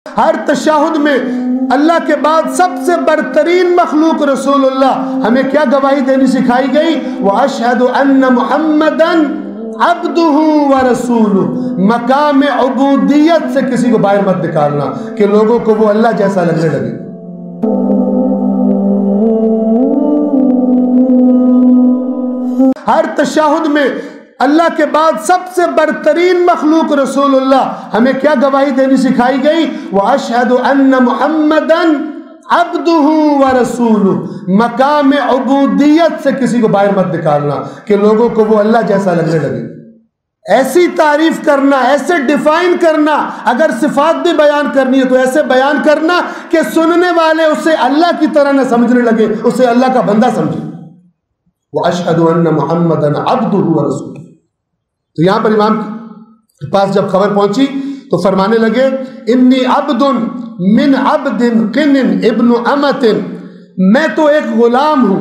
ہر تشہد میں اللہ کے بعد سب سے برترین مخلوق رسول اللہ، ہمیں کیا گواہی دینی سکھائی گئی؟ وَأَشْهَدُ أَنَّ مُحَمَّدًا عَبْدُهُ وَرَسُولُهُ۔ مقام عبودیت سے کسی کو باہر مت نکالنا کہ لوگوں کو وہ اللہ جیسا لگنے لگے۔ ہر تشہد میں اللہ کے بعد سب سے برترین مخلوق رسول اللہ، ہمیں کیا گواہی دینی سکھائی گئی؟ وَأَشْهَدُ أَنَّ مُحَمَّدًا عَبْدُهُ وَرَسُولُهُ۔ مقام عبودیت سے کسی کو باہر مت نکالنا کہ لوگوں کو وہ اللہ جیسا لگنے لگے۔ ایسی تعریف کرنا، ایسے ڈیفائن کرنا، اگر صفات بھی بیان کرنی ہے تو ایسے بیان کرنا کہ سننے والے اسے اللہ کی طرح نہ سمجھنے لگے، اسے اللہ کا بندہ سمجھے۔ وَأَشْهَدُ أَنَّ مُحَمَّدًا عَبْدُهُ وَرَسُولُهُ۔ تو یہاں پر امام کے پاس جب خبر پہنچی تو فرمانے لگے انی عبد من عبد قن ابن امت، میں تو ایک غلام ہوں،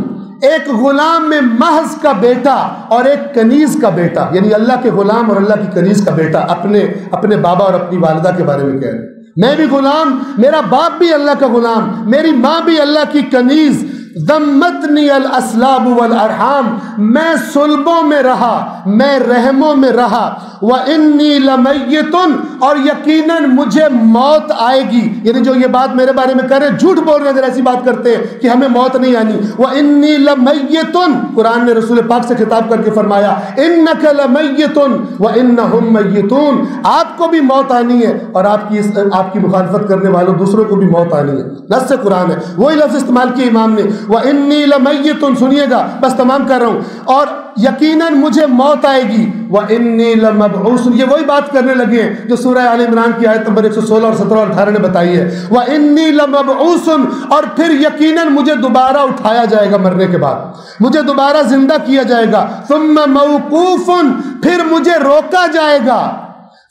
ایک غلام میں محض کا بیٹا اور ایک کنیز کا بیٹا، یعنی اللہ کے غلام اور اللہ کی کنیز کا بیٹا، اپنے بابا اور اپنی والدہ کے بارے میں کہہ رہے ہیں۔ میں بھی غلام، میرا باپ بھی اللہ کا غلام، میری ماں بھی اللہ کی کنیز۔ ذمتنی الاسلاب والارحام، میں صلبوں میں رہا، میں رحموں میں رہا۔ وانی لمیت، اور یقیناً مجھے موت آئے گی، یعنی جو یہ بات میرے بارے میں کہہ رہے ہیں جھوٹ بول رہے ہیں اگر ایسی بات کرتے ہیں کہ ہمیں موت نہیں آنی۔ وانی لمیت، قرآن نے رسول پاک سے خطاب کر کے فرمایا انک لمیت وانہم میتون، آپ کو بھی موت آنی ہے اور آپ کی مخالفت کرنے والوں دوسروں کو بھی موت آنی ہے۔ نص قرآن ہے، وہی لفظ استعمال کیا امام نے، وَإِنِّي لَمَيِّتٌ، سنیے گا بس تمام کر رہا ہوں، اور یقیناً مجھے موت آئے گی۔ وَإِنِّي لَمَبْعُوثٌ، یہ وہی بات کرنے لگے ہیں جو سورہ آل عمران کی آیت نمبر 116 اور 17 اور 18 نے بتائی ہے۔ وَإِنِّي لَمَبْعُوثٌ، اور پھر یقیناً مجھے دوبارہ اٹھایا جائے گا، مرنے کے بعد مجھے دوبارہ زندہ کیا جائے گا۔ ثُمَّ مَوْقُوفٌ، پھر مجھے روکا جائے گا۔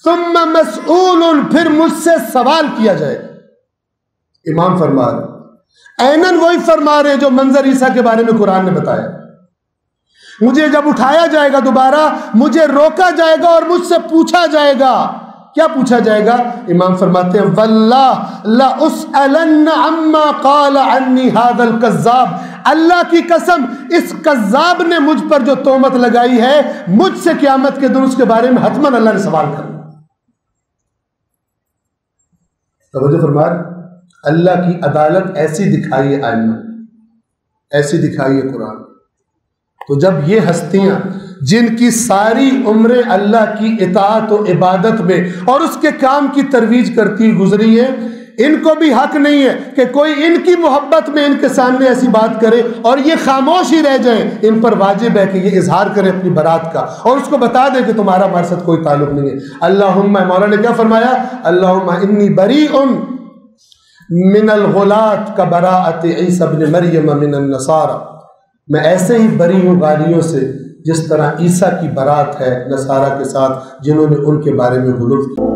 ثُمَّ مَسْئُولٌ، پھر مجھ سے سوال کیا جائے گا۔ امام فرما رہے اینن وہی فرما رہے جو منظر عیسیٰ کے بارے میں قرآن نے بتایا، مجھے جب اٹھایا جائے گا دوبارہ، مجھے روکا جائے گا اور مجھ سے پوچھا جائے گا۔ کیا پوچھا جائے گا؟ امام فرماتے ہیں وَاللَّهِ لَأُسْأَلَنَّ عَمَّا قَالَ عَنِّي هَذَا الْكَذَّابِ، اللہ کی قسم اس کذاب نے مجھ پر جو تہمت لگائی ہے، مجھ سے قیامت کے دن اس کے بارے میں حتماً اللہ نے سوال کرنا۔ توجہ فرما، اللہ کی عدالت ایسی دکھائی ہے آئینہ، ایسی دکھائی ہے قرآن۔ تو جب یہ ہستیاں جن کی ساری عمریں اللہ کی اطاعت و عبادت میں اور اس کے کام کی ترویج کرتی گزری ہیں، ان کو بھی حق نہیں ہے کہ کوئی ان کی محبت میں ان کے سامنے ایسی بات کرے اور یہ خاموش ہی رہ جائیں۔ ان پر واجب ہے کہ یہ اظہار کریں اپنی برات کا اور اس کو بتا دیں کہ تمہارا ہمارے ساتھ کوئی تعلق نہیں ہے۔ اللہم، مولا نے کیا فرمایا؟ اللہم انی بریء من الغلاة کبراءۃ عیسی ابن مریم من النصارى، میں ایسے ہی بری ہوں غالیوں سے جس طرح عیسیٰ کی برات ہے نصارہ کے ساتھ جنہوں نے ان کے بارے میں غلط کیا۔